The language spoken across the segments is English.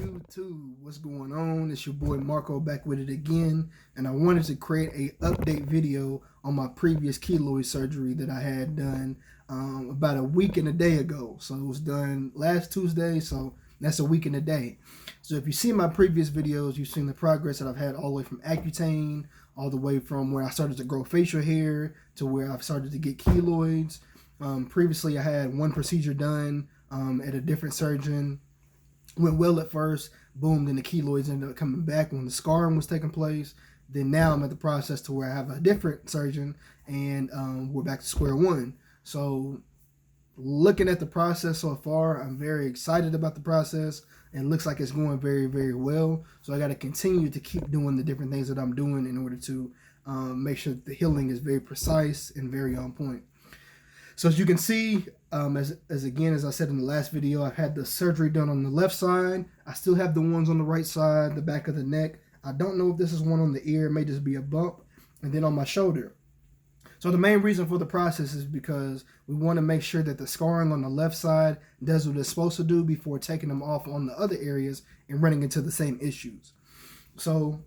YouTube, what's going on? It's your boy Marco back with it again, and I wanted to create a update video on my previous keloid surgery that I had done about a week and a day ago. So it was done last Tuesday, so that's a week and a day. So if you see my previous videos, you've seen the progress that I've had all the way from Accutane, all the way from where I started to grow facial hair to where I've started to get keloids. Previously, I had one procedure done at a different surgeon. Went well at first, boom, then the keloids ended up coming back when the scarring was taking place. Then now I'm at the process to where I have a different surgeon, and we're back to square one. So looking at the process so far, I'm very excited about the process, and it looks like it's going very, very well. So I got to continue to keep doing the different things that I'm doing in order to make sure that the healing is very precise and very on point. So as you can see, as I said in the last video, I've had the surgery done on the left side. I still have the ones on the right side, the back of the neck. I don't know if this is one on the ear. It may just be a bump. And then on my shoulder. So the main reason for the process is because we want to make sure that the scarring on the left side does what it's supposed to do before taking them off on the other areas and running into the same issues. So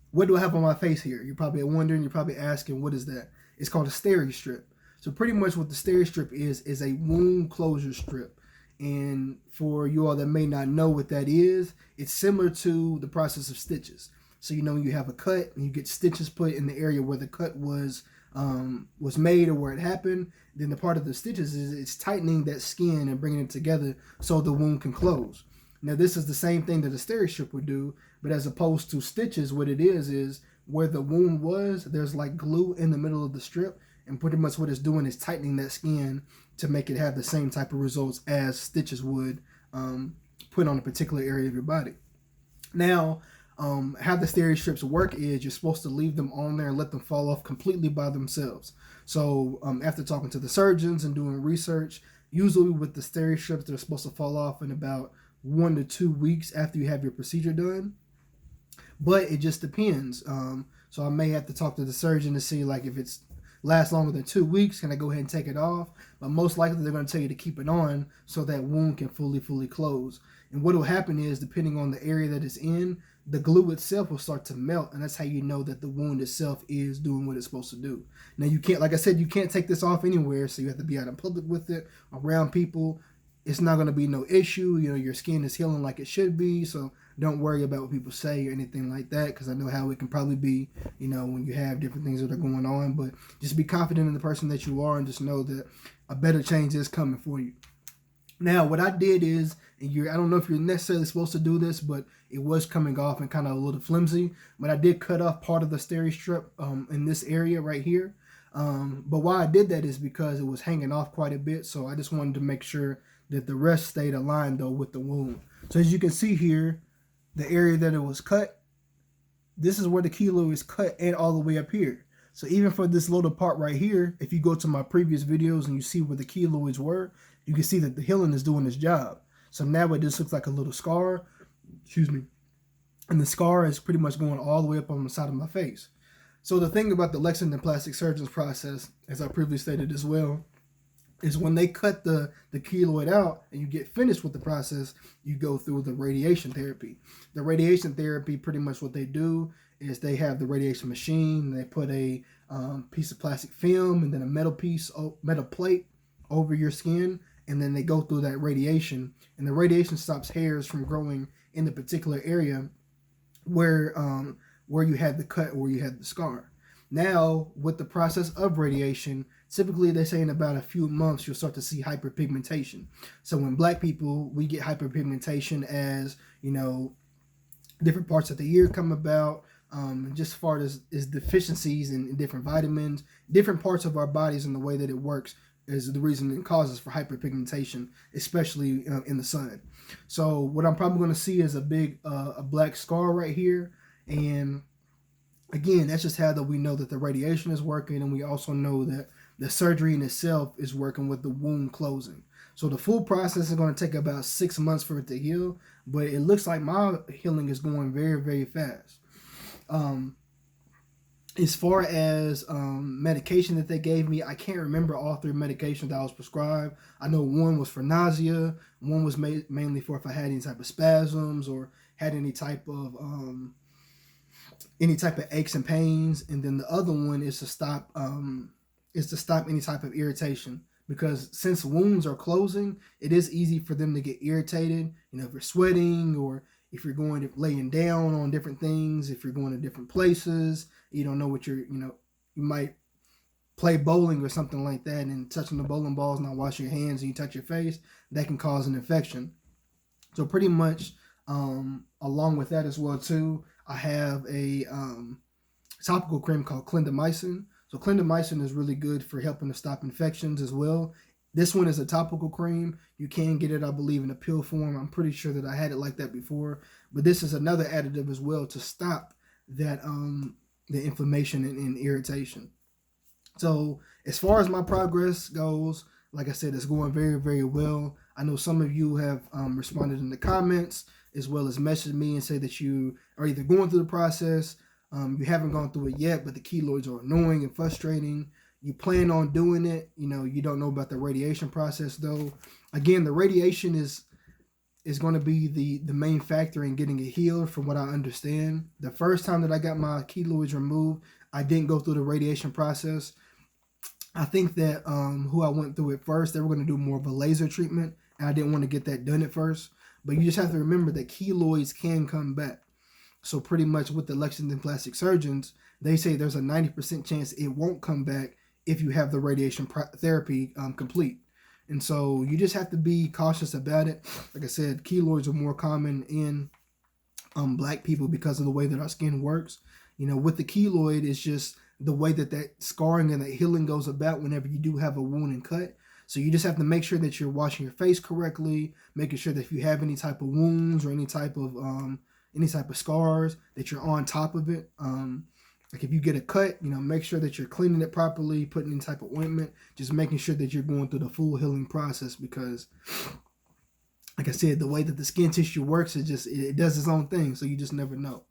what do I have on my face here? You're probably wondering, you're probably asking, what is that? It's called a Steri Strip. So pretty much what the Steri Strip is a wound closure strip. And for you all that may not know what that is, it's similar to the process of stitches. So you know you have a cut and you get stitches put in the area where the cut was made or where it happened. Then the part of the stitches is it's tightening that skin and bringing it together so the wound can close. Now this is the same thing that a Steri Strip would do, but as opposed to stitches, what it is where the wound was, there's like glue in the middle of the strip. And pretty much what it's doing is tightening that skin to make it have the same type of results as stitches would put on a particular area of your body. Now, how the Steri Strips work is you're supposed to leave them on there and let them fall off completely by themselves. So after talking to the surgeons and doing research, usually with the Steri Strips, they're supposed to fall off in about 1 to 2 weeks after you have your procedure done. But it just depends. So I may have to talk to the surgeon to see like if it's lasts longer than 2 weeks, can I go ahead and take it off? But most likely they're going to tell you to keep it on so that wound can fully close. And what will happen is, depending on the area that it's in, the glue itself will start to melt, and that's how you know that the wound itself is doing what it's supposed to do. Now you can't, like I said, you can't take this off anywhere, so you have to be out in public with it, around people. It's not going to be no issue. You know, your skin is healing like it should be, so don't worry about what people say or anything like that, because I know how it can probably be, you know, when you have different things that are going on. But just be confident in the person that you are and just know that a better change is coming for you. Now, what I did is, and I don't know if you're necessarily supposed to do this, but it was coming off and kind of a little flimsy. But I did cut off part of the Steri Strip in this area right here. But why I did that is because it was hanging off quite a bit. So I just wanted to make sure that the rest stayed aligned, though, with the wound. So as you can see here, the area that it was cut, this is where the keloid is cut, and all the way up here. So even for this little part right here, if you go to my previous videos and you see where the keloids were, you can see that the healing is doing its job. So now it just looks like a little scar, excuse me, and the scar is pretty much going all the way up on the side of my face. So the thing about the Lexington plastic surgeon's process, as I previously stated as well, is when they cut the keloid out and you get finished with the process, you go through the radiation therapy. The radiation therapy, pretty much what they do is they have the radiation machine. They put a piece of plastic film and then a metal plate over your skin, and then they go through that radiation, and the radiation stops hairs from growing in the particular area where you had the cut or where you had the scar. Now, with the process of radiation, typically they say in about a few months you'll start to see hyperpigmentation. So when black people, we get hyperpigmentation as, you know, different parts of the year come about, just as far as deficiencies in different vitamins, different parts of our bodies and the way that it works is the reason it causes for hyperpigmentation, especially in the sun. So what I'm probably going to see is a big a black scar right here. And again, that's just how that we know that the radiation is working, and we also know that the surgery in itself is working with the wound closing. So the full process is going to take about 6 months for it to heal, but it looks like my healing is going very fast. As far as medication that they gave me, I can't remember all 3 medications that I was prescribed. I know one was for nausea, one was mainly for if I had any type of spasms or had any type of aches and pains, and then the other one is to stop any type of irritation, because since wounds are closing, it is easy for them to get irritated. You know, if you're sweating or if you're going to laying down on different things, if you're going to different places, you don't know what you might play bowling or something like that and touching the bowling balls, not wash your hands, and you touch your face, that can cause an infection. So pretty much, along with that as well too, I have a topical cream called clindamycin. So clindamycin is really good for helping to stop infections as well. This one is a topical cream. You can get it, I believe, in a pill form. I'm pretty sure that I had it like that before. But this is another additive as well to stop that the inflammation and irritation. So as far as my progress goes, like I said, it's going very, very well. I know some of you have responded in the comments as well as messaged me and say that you are either going through the process, you haven't gone through it yet, but the keloids are annoying and frustrating. You plan on doing it. You know, you don't know about the radiation process though. Again, the radiation is going to be the main factor in getting it healed from what I understand. The first time that I got my keloids removed, I didn't go through the radiation process. I think that who I went through it first, they were going to do more of a laser treatment, and I didn't want to get that done at first. But you just have to remember that keloids can come back. So pretty much with the Lexington plastic surgeons, they say there's a 90% chance it won't come back if you have the radiation therapy complete. And so you just have to be cautious about it. Like I said, keloids are more common in black people because of the way that our skin works. You know, with the keloid, it's just the way that scarring and that healing goes about whenever you do have a wound and cut. So you just have to make sure that you're washing your face correctly, making sure that if you have any type of wounds or any type of scars, that you're on top of it. Like if you get a cut, you know, make sure that you're cleaning it properly, putting any type of ointment, just making sure that you're going through the full healing process, because like I said, the way that the skin tissue works, it does its own thing. So you just never know.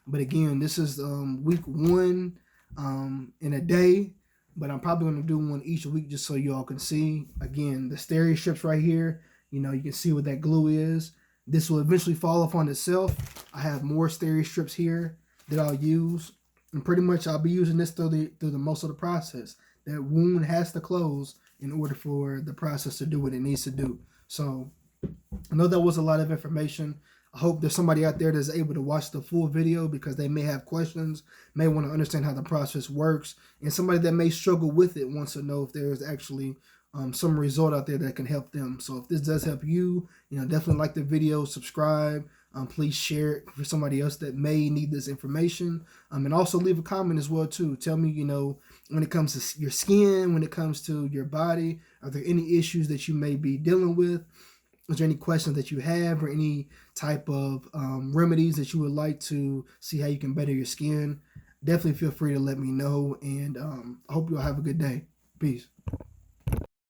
But again, this is week 1 in a day, but I'm probably going to do one each week just so you all can see. Again, the Steri Strips right here, you know, you can see what that glue is. This will eventually fall off on itself. I have more Steri Strips here that I'll use, and pretty much I'll be using this through the most of the process. That wound has to close in order for the process to do what it needs to do. So I know that was a lot of information. I hope there's somebody out there that's able to watch the full video, because they may have questions, may want to understand how the process works, and somebody that may struggle with it wants to know if there's actually some result out there that can help them. So if this does help you, you know, definitely like the video, subscribe, please share it for somebody else that may need this information, and also leave a comment as well too. Tell me, you know, when it comes to your skin, when it comes to your body, are there any issues that you may be dealing with? Is there any questions that you have, or any type of remedies that you would like to see how you can better your skin? Definitely feel free to let me know, and I hope you all have a good day. Peace.